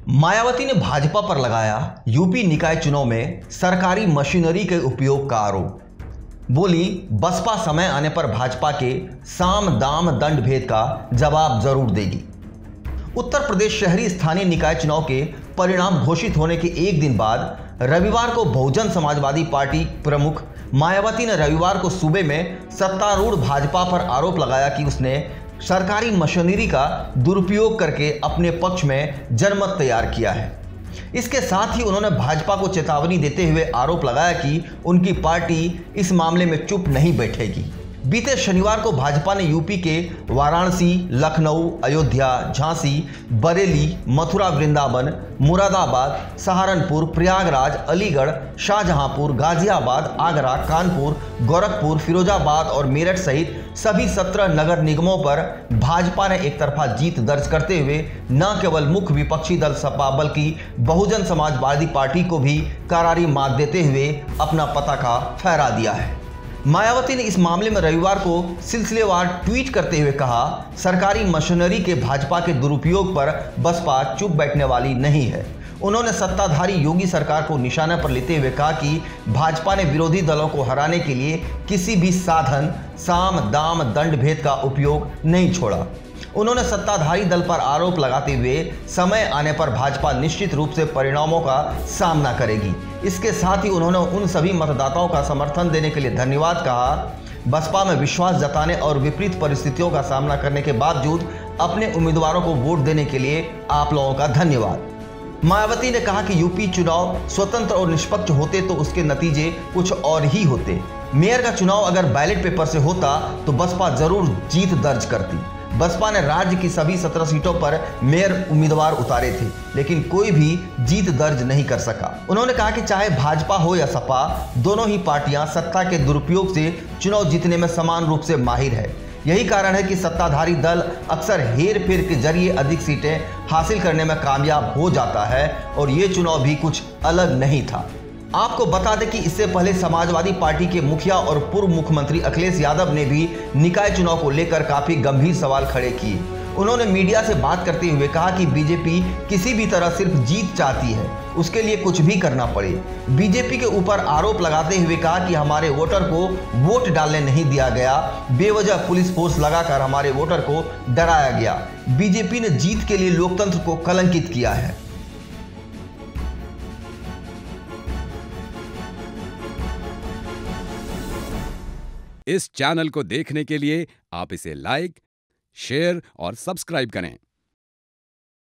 मायावती ने भाजपा पर लगाया यूपी निकाय चुनाव में सरकारी मशीनरी के उपयोग का आरोप। बोली, बसपा समय आने पर भाजपा के साम दाम दंड भेद का जवाब जरूर देगी। उत्तर प्रदेश शहरी स्थानीय निकाय चुनाव के परिणाम घोषित होने के एक दिन बाद रविवार को बहुजन समाजवादी पार्टी प्रमुख मायावती ने रविवार को सूबे में सत्तारूढ़ भाजपा पर आरोप लगाया कि उसने सरकारी मशीनरी का दुरुपयोग करके अपने पक्ष में जनमत तैयार किया है। इसके साथ ही उन्होंने भाजपा को चेतावनी देते हुए आरोप लगाया कि उनकी पार्टी इस मामले में चुप नहीं बैठेगी। बीते शनिवार को भाजपा ने यूपी के वाराणसी, लखनऊ, अयोध्या, झांसी, बरेली, मथुरा वृंदावन, मुरादाबाद, सहारनपुर, प्रयागराज, अलीगढ़, शाहजहांपुर, गाजियाबाद, आगरा, कानपुर, गोरखपुर, फिरोजाबाद और मेरठ सहित सभी 17 नगर निगमों पर भाजपा ने एक तरफा जीत दर्ज करते हुए न केवल मुख्य विपक्षी दल सपा बल्कि बहुजन समाजवादी पार्टी को भी करारी मात देते हुए अपना पताका फहरा दिया है। मायावती ने इस मामले में रविवार को सिलसिलेवार ट्वीट करते हुए कहा, सरकारी मशीनरी के भाजपा के दुरुपयोग पर बसपा चुप बैठने वाली नहीं है। उन्होंने सत्ताधारी योगी सरकार को निशाना पर लेते हुए कहा कि भाजपा ने विरोधी दलों को हराने के लिए किसी भी साधन, साम दाम दंड भेद का उपयोग नहीं छोड़ा। उन्होंने सत्ताधारी दल पर आरोप लगाते हुए समय आने पर भाजपा निश्चित रूप से परिणामों का सामना करेगी। इसके साथ ही उन्होंने उन सभी मतदाताओं का समर्थन देने के लिए धन्यवाद कहा। बसपा में विश्वास जताने और विपरीत परिस्थितियों का सामना करने के बावजूद अपने उम्मीदवारों को वोट देने के लिए आप लोगों का धन्यवाद। मायावती ने कहा कि यूपी चुनाव स्वतंत्र और निष्पक्ष होते तो उसके नतीजे कुछ और ही होते। मेयर का चुनाव अगर बैलेट पेपर से होता तो बसपा जरूर जीत दर्ज करती। बसपा ने राज्य की सभी 17 सीटों पर मेयर उम्मीदवार उतारे थे, लेकिन कोई भी जीत दर्ज नहीं कर सका। उन्होंने कहा कि चाहे भाजपा हो या सपा, दोनों ही पार्टियां सत्ता के दुरुपयोग से चुनाव जीतने में समान रूप से माहिर है। यही कारण है कि सत्ताधारी दल अक्सर हेर फेर के जरिए अधिक सीटें हासिल करने में कामयाब हो जाता है और ये चुनाव भी कुछ अलग नहीं था। आपको बता दें कि इससे पहले समाजवादी पार्टी के मुखिया और पूर्व मुख्यमंत्री अखिलेश यादव ने भी निकाय चुनाव को लेकर काफी गंभीर सवाल खड़े किए। उन्होंने मीडिया से बात करते हुए कहा कि बीजेपी किसी भी तरह सिर्फ जीत चाहती है, उसके लिए कुछ भी करना पड़े। बीजेपी के ऊपर आरोप लगाते हुए कहा कि हमारे वोटर को वोट डालने नहीं दिया गया, बेवजह पुलिस फोर्स लगाकर हमारे वोटर को डराया गया। बीजेपी ने जीत के लिए लोकतंत्र को कलंकित किया है। इस चैनल को देखने के लिए आप इसे लाइक, शेयर और सब्सक्राइब करें।